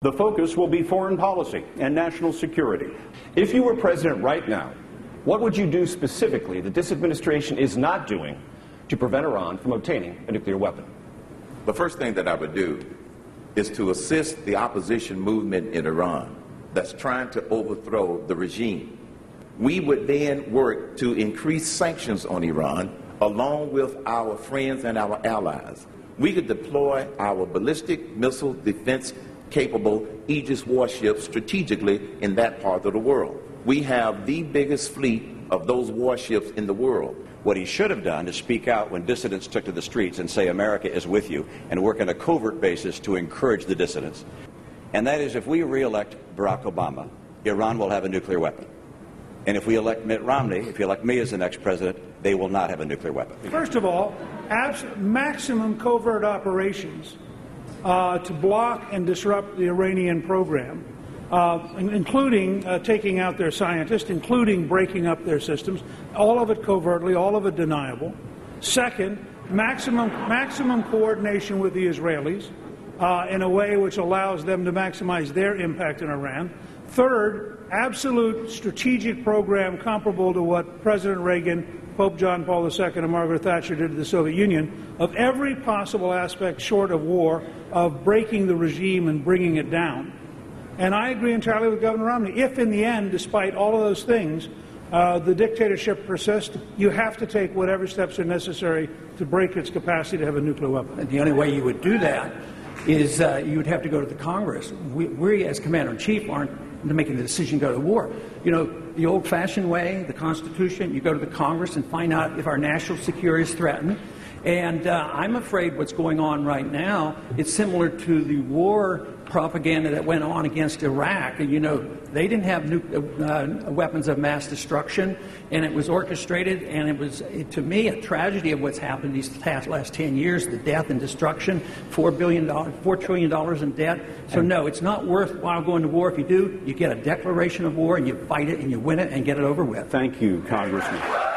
The focus will be foreign policy and national security. If you were president right now, what would you do specifically that this administration is not doing to prevent Iran from obtaining a nuclear weapon? The first thing that I would do is to assist the opposition movement in Iran that's trying to overthrow the regime. We would then work to increase sanctions on Iran along with our friends and our allies. We could deploy our ballistic missile defense capable Aegis warships strategically in that part of the world. We have the biggest fleet of those warships in the world. What he should have done is speak out when dissidents took to the streets and say America is with you and work on a covert basis to encourage the dissidents. And that is, if we re-elect Barack Obama, Iran will have a nuclear weapon. And if we elect Mitt Romney, if you elect me as the next president, they will not have a nuclear weapon. First of all, maximum covert operations to block and disrupt the Iranian program, including taking out their scientists, including breaking up their systems, all of it covertly, all of it deniable. Second, maximum coordination with the Israelis in a way which allows them to maximize their impact in Iran. Third, absolute strategic program comparable to what President Reagan, Pope John Paul II, and Margaret Thatcher did to the Soviet Union, of every possible aspect short of war, of breaking the regime and bringing it down. And I agree entirely with Governor Romney. If in the end, despite all of those things, the dictatorship persists, you have to take whatever steps are necessary to break its capacity to have a nuclear weapon. The only way you would do that is you would have to go to the Congress. We as Commander-in-Chief, aren't making the decision to go to war. You know, the old-fashioned way, the Constitution, you go to the Congress and find out if our national security is threatened. And I'm afraid what's going on right now, it's similar to the war propaganda that went on against Iraq. And, you know, they didn't have weapons of mass destruction, and it was orchestrated, and it was, to me, a tragedy of what's happened these last 10 years, the death and destruction, $4 trillion in debt. So, no, it's not worthwhile going to war. If you do, you get a declaration of war, and you fight it, and you win it, and get it over with. Thank you, Congressman.